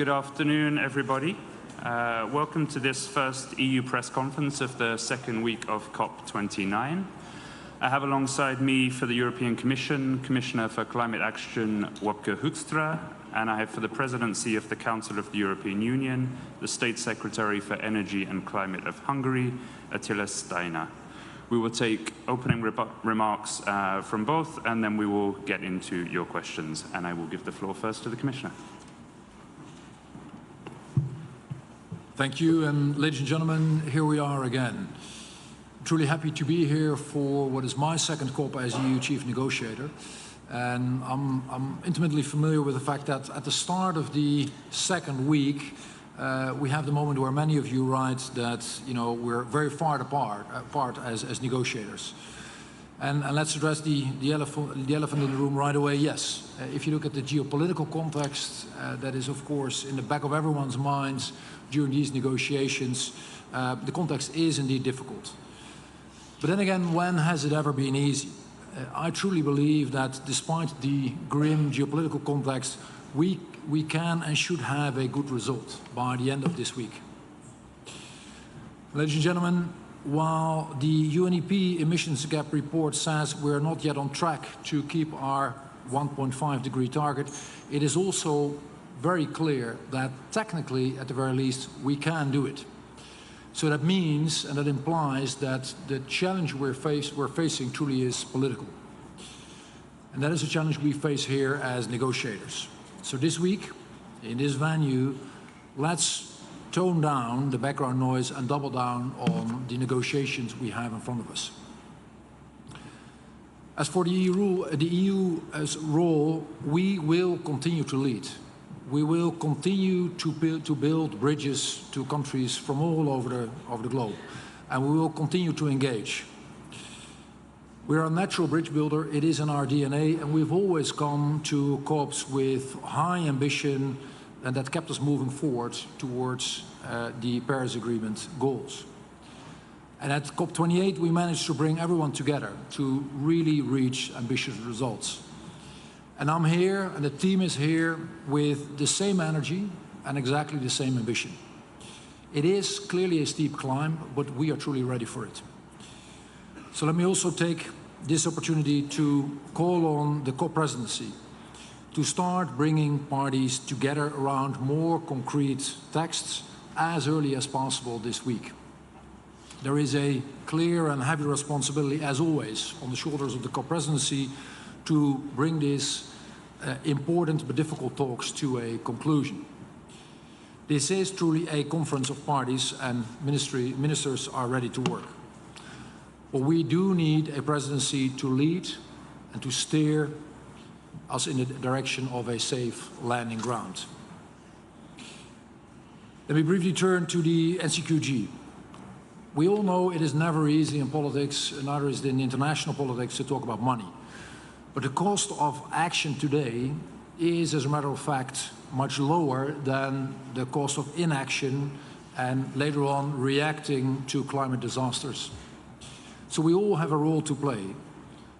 Good afternoon, everybody. Welcome to this first EU press conference of the second week of Cop29. I have alongside me for the European Commission, Commissioner for Climate Action, Wopke Hoekstra, and I have for the Presidency of the Council of the European Union, the State Secretary for Energy and Climate of Hungary, Attila Steiner. We will take opening remarks from both, and then we will get into your questions. And I will give the floor first to the Commissioner. Thank you, and ladies and gentlemen, here we are again. Truly happy to be here for what is my second COP as EU Chief Negotiator. And I'm intimately familiar with the fact that at the start of the second week, we have the moment where many of you write that, we're very far apart as negotiators. And let's address the elephant in the room right away. Yes, if you look at the geopolitical context, that is, of course, in the back of everyone's minds during these negotiations, the context is indeed difficult. But then again, when has it ever been easy? I truly believe that despite the grim geopolitical context, we can and should have a good result by the end of this week. Ladies and gentlemen, while the UNEP emissions gap report says we're not yet on track to keep our 1.5 degree target, it is also very clear that technically, at the very least, we can do it. So that means, and that implies, that the challenge we're facing truly is political. And that is a challenge we face here as negotiators. So this week, in this venue, let's tone down the background noise and double down on the negotiations we have in front of us. As for the EU's role, we will continue to lead. We will continue to build bridges to countries from all over the globe, and we will continue to engage. We are a natural bridge builder. It is in our DNA, and we've always come to COPs with high ambition, and that kept us moving forward towards the Paris Agreement goals. And at COP28, we managed to bring everyone together to really reach ambitious results. And I'm here, and the team is here with the same energy and exactly the same ambition. It is clearly a steep climb, but we are truly ready for it. So let me also take this opportunity to call on the COP presidency to start bringing parties together around more concrete texts as early as possible this week. There is a clear and heavy responsibility, as always, on the shoulders of the COP presidency to bring these important but difficult talks to a conclusion. This is truly a conference of parties, and ministers are ready to work. But we do need a presidency to lead and to steer us in the direction of a safe landing ground. Let me briefly turn to the NCQG. We all know it is never easy in politics, and neither is it in international politics, to talk about money. But the cost of action today is, as a matter of fact, much lower than the cost of inaction and later on reacting to climate disasters. So we all have a role to play.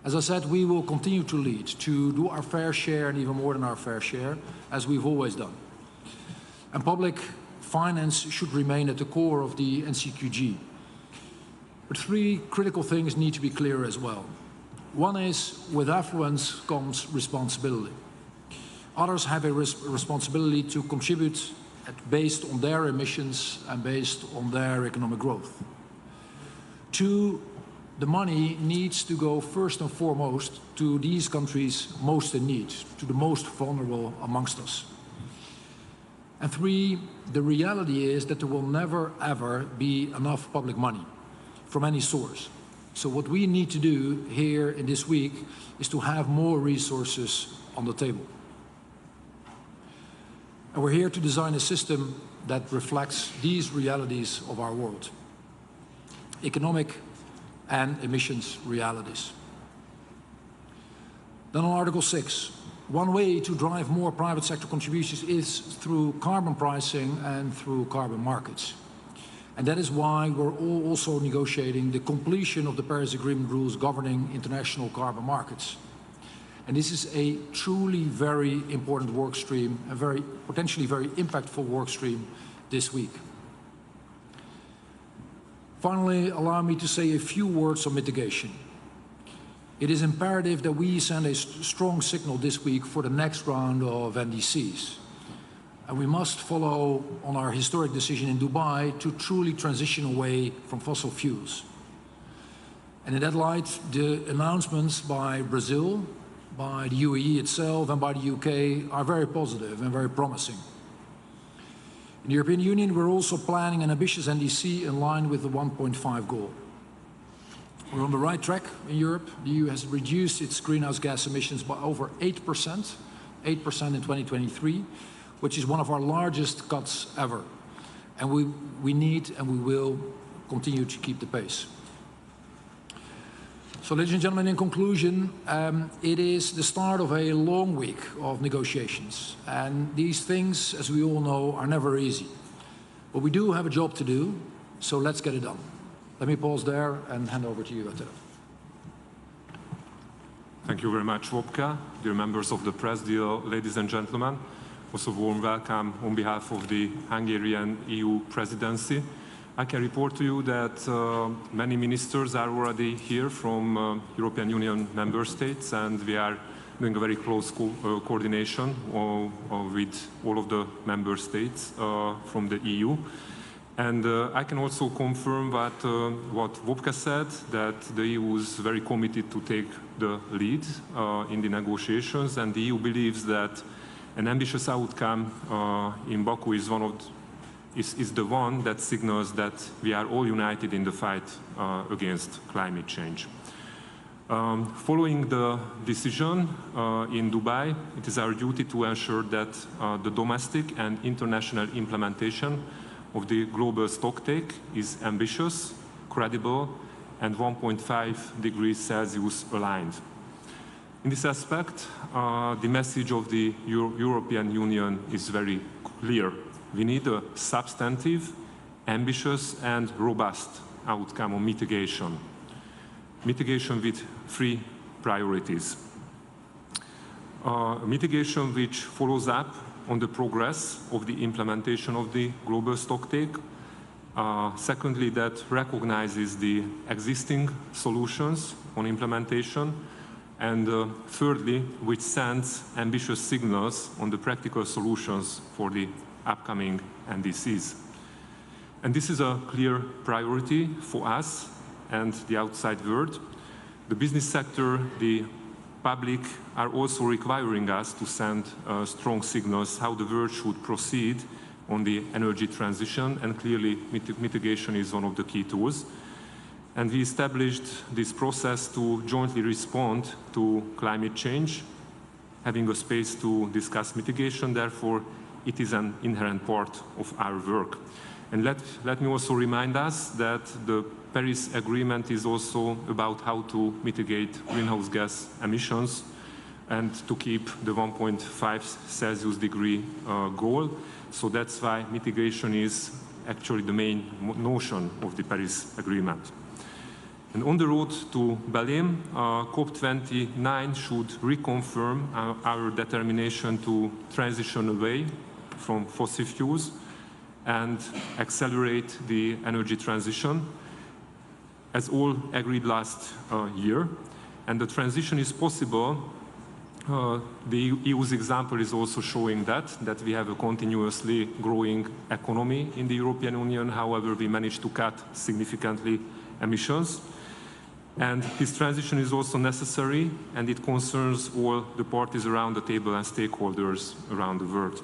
As I said, we will continue to lead, to do our fair share and even more than our fair share, as we've always done. And public finance should remain at the core of the NCQG. But three critical things need to be clear as well. One is, with affluence comes responsibility. Others have a responsibility to contribute based on their emissions and based on their economic growth. Two, the money needs to go first and foremost to these countries most in need, to the most vulnerable amongst us. And three, the reality is that there will never, ever be enough public money from any source. So what we need to do here in this week is to have more resources on the table. And we're here to design a system that reflects these realities of our world. Economic and emissions realities. Then on Article 6, one way to drive more private sector contributions is through carbon pricing and through carbon markets. And that is why we're also negotiating the completion of the Paris Agreement rules governing international carbon markets. And this is a truly very important work stream, a potentially very impactful work stream this week. Finally, allow me to say a few words on mitigation. It is imperative that we send a strong signal this week for the next round of NDCs. And we must follow on our historic decision in Dubai to truly transition away from fossil fuels. And in that light, the announcements by Brazil, by the UAE itself, and by the UK are very positive and very promising. In the European Union, we're also planning an ambitious NDC in line with the 1.5 goal. We're on the right track in Europe. The EU has reduced its greenhouse gas emissions by over 8% in 2023, which is one of our largest cuts ever. And we need and we will continue to keep the pace. So, ladies and gentlemen, in conclusion, it is the start of a long week of negotiations. And these things, as we all know, are never easy. But we do have a job to do, so let's get it done. Let me pause there and hand over to you, Attila. Thank you very much, Wopke. Dear members of the press, dear ladies and gentlemen, also warm welcome on behalf of the Hungarian EU presidency. I can report to you that many ministers are already here from European Union member states, and we are doing a very close coordination with all of the member states from the EU. And I can also confirm what Wopke said, that the EU is very committed to take the lead in the negotiations, and the EU believes that an ambitious outcome in Baku is the one that signals that we are all united in the fight against climate change. Following the decision in Dubai, it is our duty to ensure that the domestic and international implementation of the global stocktake is ambitious, credible, and 1.5 degrees Celsius aligned. In this aspect, the message of the European Union is very clear. We need a substantive, ambitious, and robust outcome on mitigation. Mitigation with 3 priorities. Mitigation which follows up on the progress of the implementation of the global stocktake. Secondly, that recognizes the existing solutions on implementation. And thirdly, which sends ambitious signals on the practical solutions for the upcoming NDCs. And this is a clear priority for us and the outside world. The business sector, the public are also requiring us to send strong signals how the world should proceed on the energy transition, and clearly mitigation is one of the key tools. And we established this process to jointly respond to climate change, having a space to discuss mitigation. Therefore, it is an inherent part of our work. And let me also remind us that the Paris Agreement is also about how to mitigate greenhouse gas emissions and to keep the 1.5 Celsius degree goal. So that's why mitigation is actually the main notion of the Paris Agreement. And on the road to Berlin, Cop29 should reconfirm our determination to transition away from fossil fuels and accelerate the energy transition, as all agreed last year. And the transition is possible. The EU's example is also showing that we have a continuously growing economy in the European Union. However, we managed to cut significantly emissions. And this transition is also necessary, and it concerns all the parties around the table and stakeholders around the world.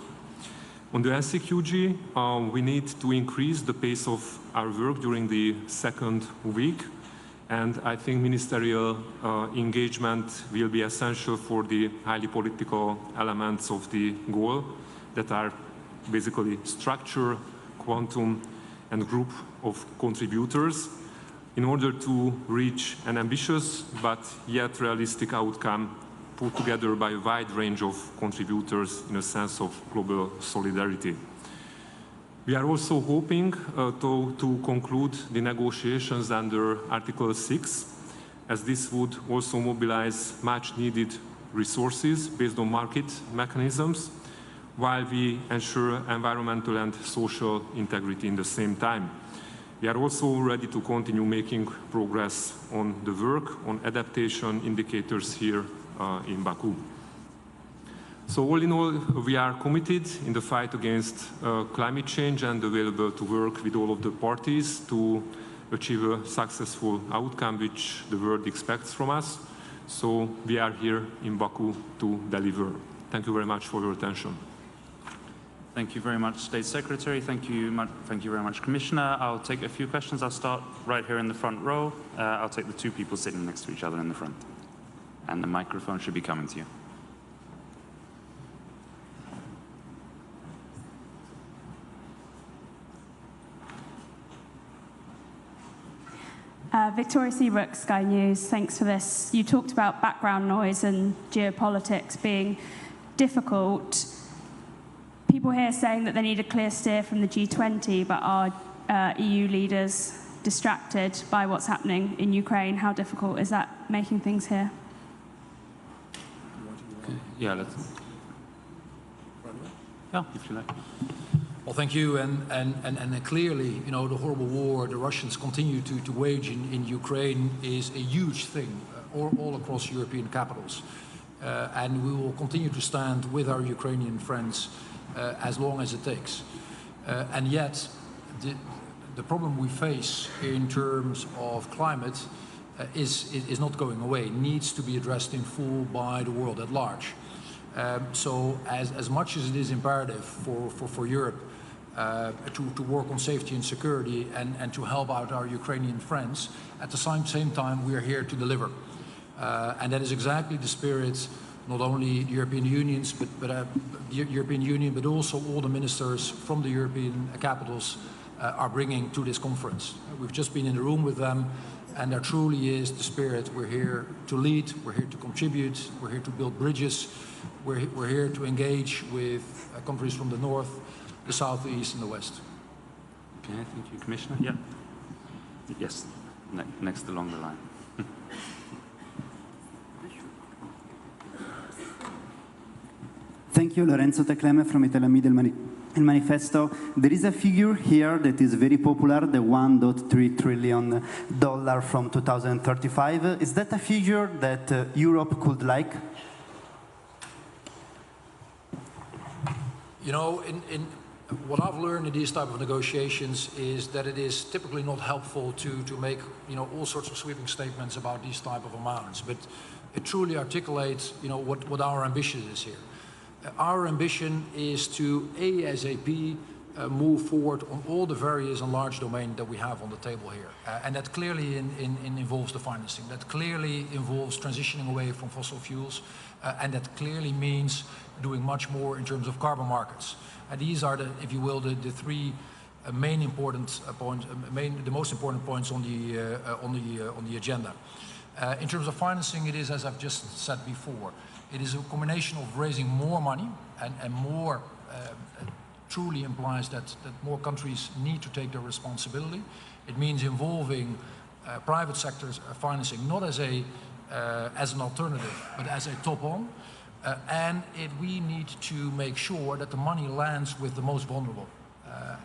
On the NCQG, we need to increase the pace of our work during the second week, and I think ministerial engagement will be essential for the highly political elements of the goal that are basically structure, quantum, and group of contributors in order to reach an ambitious but yet realistic outcome put together by a wide range of contributors in a sense of global solidarity. We are also hoping to conclude the negotiations under Article 6, as this would also mobilize much needed resources based on market mechanisms, while we ensure environmental and social integrity in the same time. We are also ready to continue making progress on the work on adaptation indicators here in Baku. So all in all, we are committed in the fight against climate change and available to work with all of the parties to achieve a successful outcome which the world expects from us. So we are here in Baku to deliver. Thank you very much for your attention. Thank you very much, State Secretary. Thank you very much, Commissioner. I'll take a few questions. I'll start right here in the front row. I'll take the two people sitting next to each other in the front. And the microphone should be coming to you. Victoria Seabrook, Sky News. Thanks for this. You talked about background noise and geopolitics being difficult. People here saying that they need a clear steer from the G20, but are EU leaders distracted by what's happening in Ukraine? How difficult is that making things here? Yeah, if you like. Well, thank you. And clearly, you know, the horrible war the Russians continue to wage in Ukraine is a huge thing all across European capitals. And we will continue to stand with our Ukrainian friends as long as it takes. And yet, the problem we face in terms of climate is not going away. It needs to be addressed in full by the world at large. So as much as it is imperative for Europe to work on safety and security and to help out our Ukrainian friends, at the same time we are here to deliver. And that is exactly the spirit, not only the European Union, but also all the ministers from the European capitals are bringing to this conference. We've just been in the room with them, and there truly is the spirit. We're here to lead, we're here to contribute, we're here to build bridges, we're here to engage with countries from the north, the south, the east, and the west. Okay, thank you, Commissioner. Yeah. Yes, next along the line. Thank you, Lorenzo Tecleme from Italian Media El Manifesto. There is a figure here that is very popular, the $1.3 trillion from 2035. Is that a figure that Europe could like? You know, what I've learned in these type of negotiations is that it is typically not helpful to make, you know, all sorts of sweeping statements about these type of amounts, but it truly articulates, you know, what our ambition is here. Our ambition is to ASAP move forward on all the various and large domains that we have on the table here. And that clearly involves the financing. That clearly involves transitioning away from fossil fuels. And that clearly means doing much more in terms of carbon markets. And these are, if you will, the three main important points, the most important points on the agenda. In terms of financing, it is, as I've just said before, it is a combination of raising more money and more truly implies that more countries need to take their responsibility. It means involving private sector's financing, not as an alternative, but as a top-on. And we need to make sure that the money lands with the most vulnerable.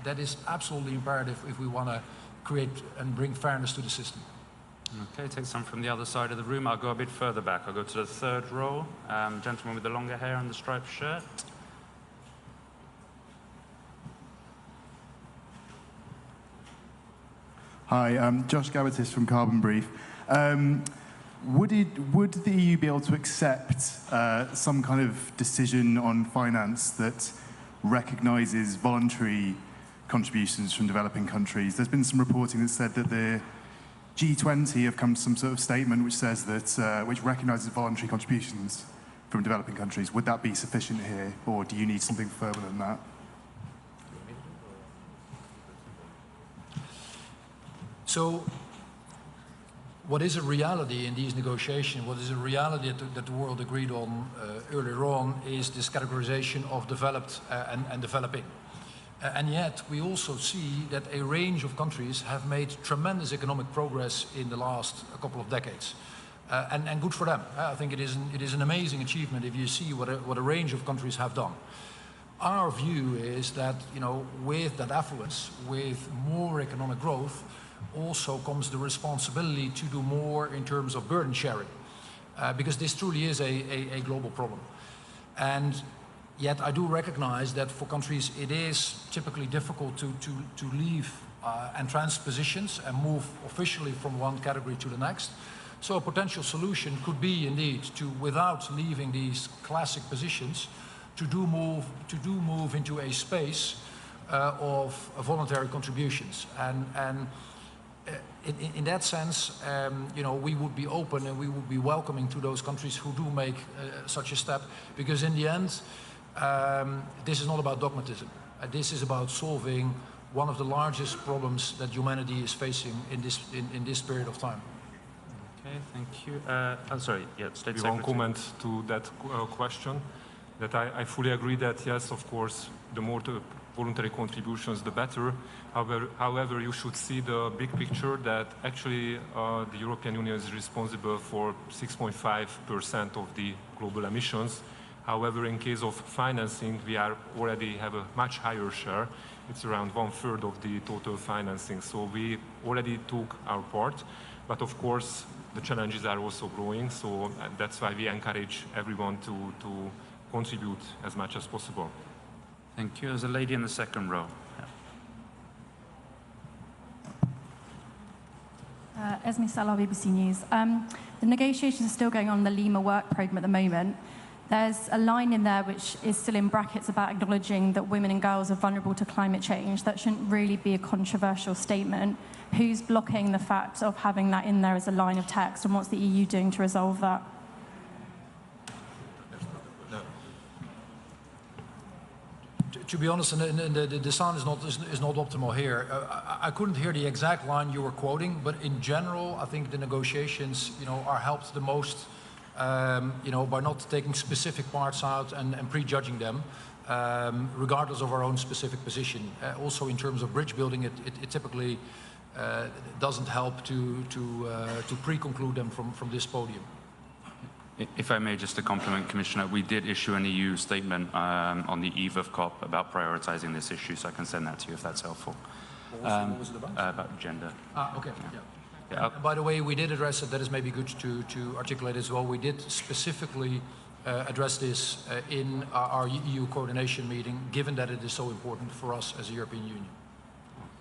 That is absolutely imperative if we want to create and bring fairness to the system. Okay, take some from the other side of the room. I'll go a bit further back. I'll go to the third row. Gentleman with the longer hair and the striped shirt. Hi, I'm Josh Gabatis from Carbon Brief. Would the EU be able to accept some kind of decision on finance that recognises voluntary contributions from developing countries? There's been some reporting that said that the G20 have come to some sort of statement which says that which recognises voluntary contributions from developing countries. Would that be sufficient here, or do you need something further than that? So, what is a reality in these negotiations, what is a reality that the world agreed on earlier on, is this categorization of developed and developing. And yet, we also see that a range of countries have made tremendous economic progress in the last couple of decades. and good for them. I think it is an amazing achievement if you see what a range of countries have done. Our view is that, you know, with that affluence, with more economic growth, also comes the responsibility to do more in terms of burden sharing, because this truly is a global problem. And yet I do recognize that for countries it is typically difficult to leave entrenched positions and move officially from one category to the next. So a potential solution could be indeed to, without leaving these classic positions, to do move into a space of voluntary contributions. And in that sense, you know, we would be open and we would be welcoming to those countries who do make such a step, because in the end, this is not about dogmatism. This is about solving one of the largest problems that humanity is facing in this period of time. Okay, thank you. I'm sorry, yeah, State Secretary. One comment to that question, that I fully agree that, yes, of course, the more the voluntary contributions, the better. However, you should see the big picture that actually the European Union is responsible for 6.5% of the global emissions. However, in case of financing, we already have a much higher share. It's around 1/3 of the total financing. So we already took our part. But of course, the challenges are also growing. So that's why we encourage everyone to contribute as much as possible. Thank you. There's a lady in the second row. Esme Salah, BBC News. The negotiations are still going on the Lima work programme at the moment. There's a line in there which is still in brackets about acknowledging that women and girls are vulnerable to climate change. That shouldn't really be a controversial statement. Who's blocking the fact of having that in there as a line of text, and what's the EU doing to resolve that? To be honest, the sound is not optimal here. I couldn't hear the exact line you were quoting, but in general, I think the negotiations, you know, are helped the most, you know, by not taking specific parts out and prejudging them, regardless of our own specific position. Also, in terms of bridge building, it typically doesn't help to pre-conclude them from this podium. If I may, just to compliment Commissioner, we did issue an EU statement on the eve of COP about prioritizing this issue, so I can send that to you if that's helpful. What was it about? About gender. Okay, yeah. Yeah. By the way, we did address it. That is maybe good to articulate as well. We did specifically address this in our EU coordination meeting, given that it is so important for us as a European Union.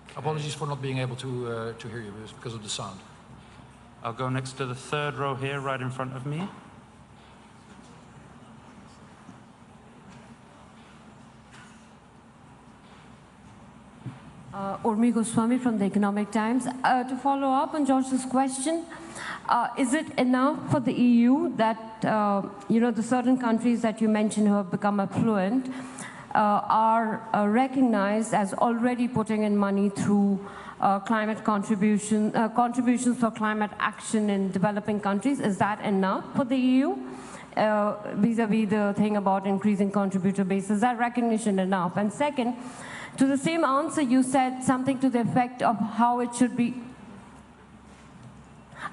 Okay. Apologies for not being able to hear you because of the sound. I'll go next to the third row here, right in front of me. Urmi Goswami from the Economic Times. To follow up on George's question, is it enough for the EU that, you know, the certain countries that you mentioned who have become affluent are recognized as already putting in money through climate contributions for climate action in developing countries? Is that enough for the EU? Vis-a-vis the thing about increasing contributor base, is that recognition enough? And second, to the same answer, you said something to the effect of how it should be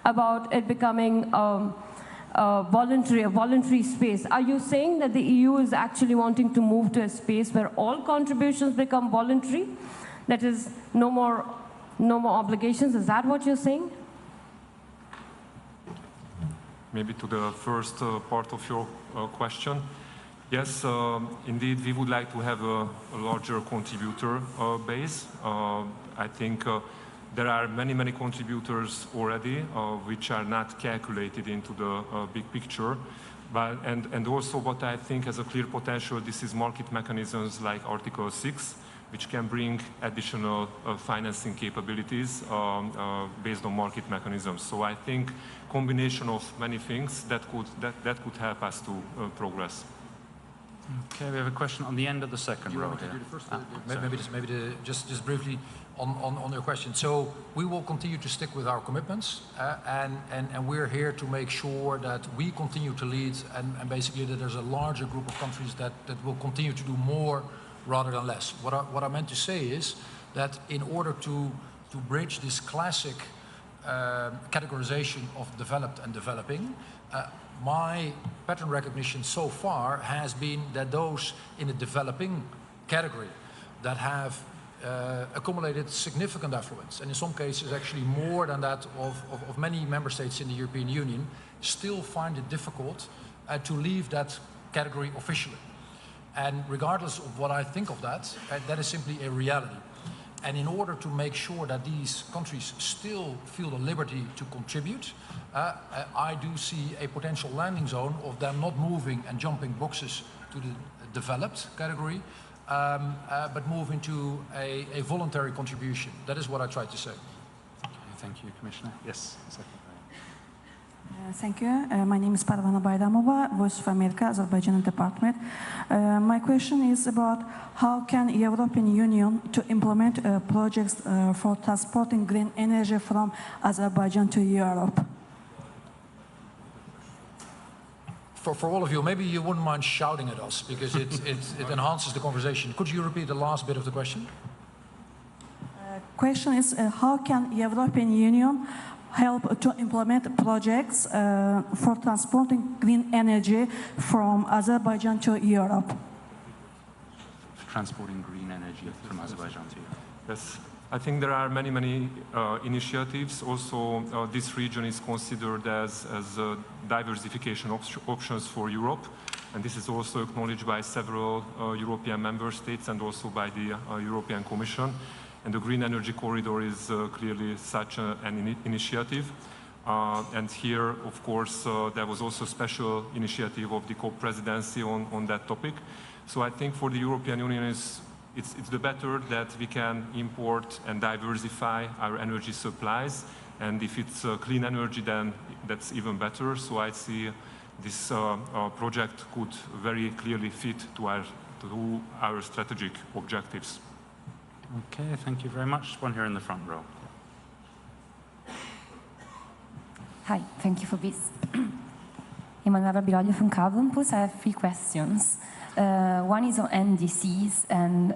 about it becoming a voluntary space. Are you saying that the EU is actually wanting to move to a space where all contributions become voluntary? That is, no more obligations. Is that what you're saying? Maybe to the first part of your question. Yes, indeed, we would like to have a larger contributor base. I think there are many contributors already which are not calculated into the big picture. And also what I think has a clear potential, this is market mechanisms like Article 6, which can bring additional financing capabilities based on market mechanisms. So I think combination of many things that could help us to progress. Okay, we have a question on the end of the second row here. Just briefly on your question. So we will continue to stick with our commitments, and we're here to make sure that we continue to lead, and basically that there's a larger group of countries that will continue to do more rather than less. What I meant to say is that in order to bridge this classic categorization of developed and developing, my pattern recognition so far has been that those in the developing category that have accumulated significant affluence, and in some cases actually more than that of many member states in the European Union, still find it difficult to leave that category officially. And regardless of what I think of that, that is simply a reality. And in order to make sure that these countries still feel the liberty to contribute, I do see a potential landing zone of them not moving and jumping boxes to the developed category, but moving to a voluntary contribution. That is what I tried to say. Okay, thank you, Commissioner. Yes, exactly. Thank you. My name is Parvana Bayramova, Voice of America, Azerbaijan Department. My question is about how can European Union to implement projects for transporting green energy from Azerbaijan to Europe? For all of you, maybe you wouldn't mind shouting at us because it enhances the conversation. Could you repeat the last bit of the question? Question is how can European Union help to implement projects for transporting green energy from Azerbaijan to Europe? Transporting green energy from Azerbaijan to Europe. Yes, I think there are many initiatives. Also, this region is considered as diversification options for Europe. And this is also acknowledged by several European member states and also by the European Commission. And the Green Energy Corridor is clearly such an initiative. And here, of course, there was also a special initiative of the COP presidency on that topic. So I think for the European Union, it's the better that we can import and diversify our energy supplies. And if it's clean energy, then that's even better. So I see this project could very clearly fit to our strategic objectives. Okay, thank you very much. One here in the front row. Hi, thank you for this. Emanuela Biroglio from Carbon Pulse. I have 3 questions. One is on NDCs and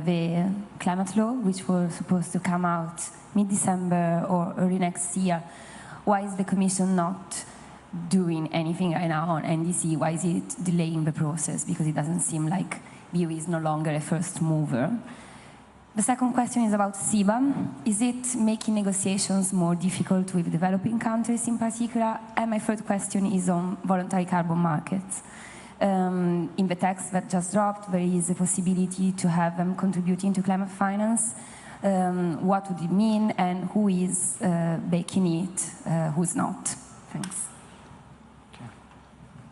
the climate law, which was supposed to come out mid-December or early next year. Why is the Commission not doing anything right now on NDC? Why is it delaying the process? Because it doesn't seem like EU is no longer a first mover. The second question is about CBAM. Is it making negotiations more difficult with developing countries in particular? And my third question is on voluntary carbon markets. In the text that just dropped, there is a possibility to have them contributing to climate finance. What would it mean, and who is baking it, who's not? Thanks.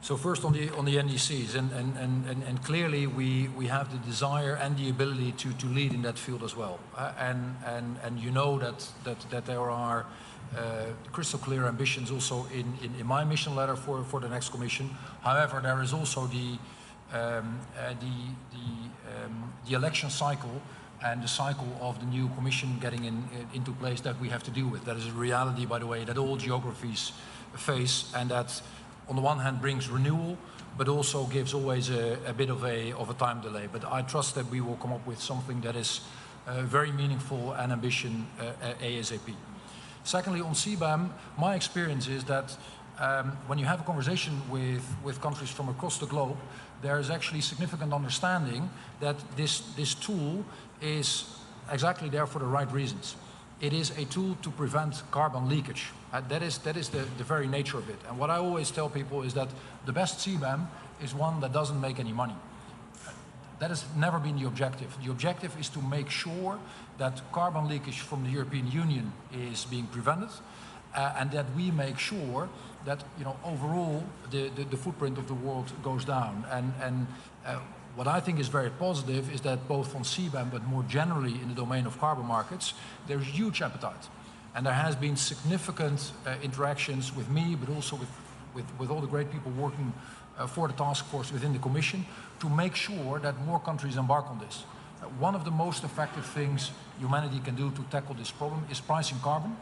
So first on the NDCs, and clearly we have the desire and the ability to lead in that field as well. And you know that there are crystal clear ambitions also in my mission letter for the next Commission. However, there is also the election cycle and the cycle of the new Commission getting into place that we have to deal with. That is a reality, by the way, that all geographies face, and that on the one hand brings renewal, but also gives always a bit of a time delay. But I trust that we will come up with something that is very meaningful and ambition ASAP. Secondly, on CBAM, my experience is that when you have a conversation with countries from across the globe, there is actually significant understanding that this tool is exactly there for the right reasons. It is a tool to prevent carbon leakage. That is the very nature of it. And what I always tell people is that the best CBAM is one that doesn't make any money. That has never been the objective. The objective is to make sure that carbon leakage from the European Union is being prevented, and that we make sure that overall the footprint of the world goes down. And what I think is very positive is that both on CBAM, but more generally in the domain of carbon markets, there's huge appetite. And there has been significant interactions with me, but also with all the great people working for the task force within the Commission to make sure that more countries embark on this. One of the most effective things humanity can do to tackle this problem is pricing carbon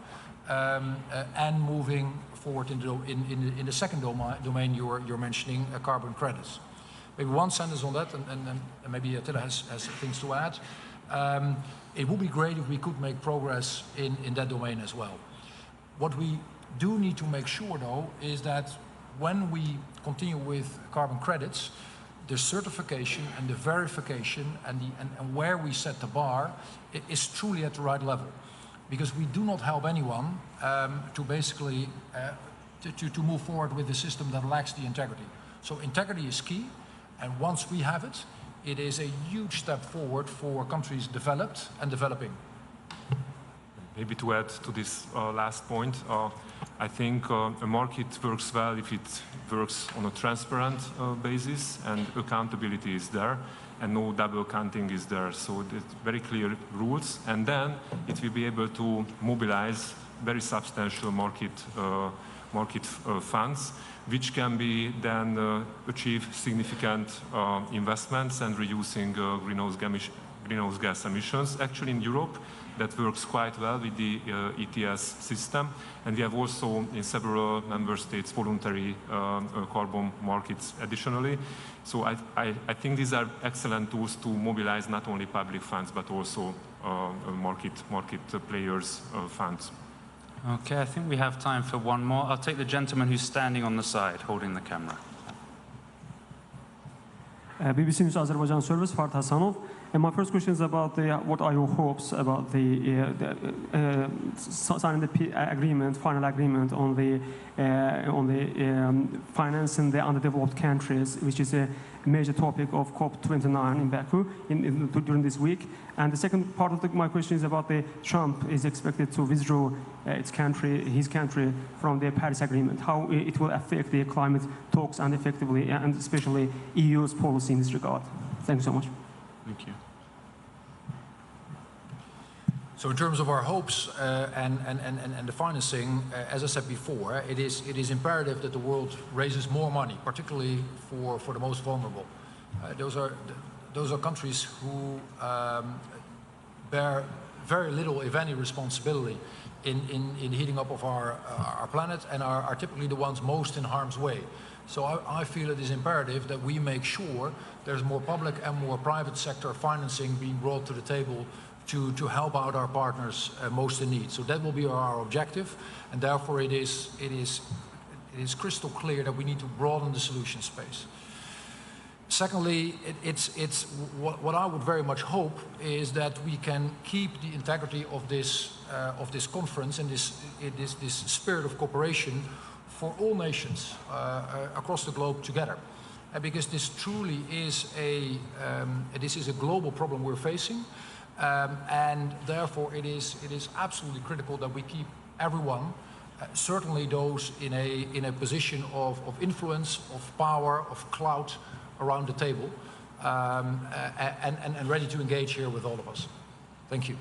and moving forward in the second domain you're mentioning, carbon credits. Maybe one sentence on that, and maybe Attila has things to add. It would be great if we could make progress in that domain as well. What we do need to make sure, though, is that when we continue with carbon credits, the certification and the verification and where we set the bar is truly at the right level. Because we do not help anyone to basically to move forward with a system that lacks the integrity. So integrity is key, and once we have it, it is a huge step forward for countries developed and developing. Maybe to add to this last point, I think a market works well if it works on a transparent basis and accountability is there and no double counting is there. So there's very clear rules, and then it will be able to mobilize very substantial market funds, which can be then achieve significant investments and reducing greenhouse gas emissions. Actually, in Europe, that works quite well with the ETS system, and we have also in several member states voluntary carbon markets additionally. So I think these are excellent tools to mobilize not only public funds but also market players' funds. Okay, I think we have time for one more. I'll take the gentleman who's standing on the side, holding the camera. BBC News Azerbaijan Service, Fard Hasanov. And my first question is about what are your hopes about signing the final agreement on the financing the underdeveloped countries, which is a major topic of Cop29 in Baku during this week. And the second part of my question is about Trump is expected to withdraw his country from the Paris Agreement. How it will affect the climate talks and effectively, and especially EU's policy in this regard. Thank you so much. Thank you. So in terms of our hopes and the financing, as I said before, it is imperative that the world raises more money, particularly for the most vulnerable. Those are countries who bear very little, if any, responsibility in the heating up of our planet and are typically the ones most in harm's way. So I feel it is imperative that we make sure there's more public and more private sector financing being brought to the table to help out our partners most in need. So that will be our objective, and therefore it is crystal clear that we need to broaden the solution space. Secondly, what I would very much hope is that we can keep the integrity of this conference and this spirit of cooperation for all nations across the globe together, because this truly is a global problem we're facing. And therefore it is absolutely critical that we keep everyone, certainly those in a position of influence, of power, of clout around the table, and ready to engage here with all of us. Thank you.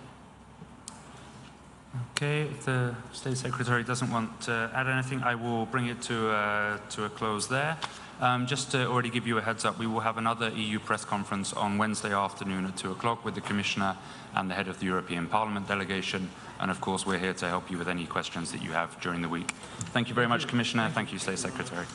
Okay, if the State Secretary doesn't want to add anything, I will bring it to a close there. Just to already give you a heads up, we will have another EU press conference on Wednesday afternoon at 2 o'clock with the Commissioner and the head of the European Parliament delegation. And of course, we're here to help you with any questions that you have during the week. Thank you very much, Commissioner. Thank you, State Secretary.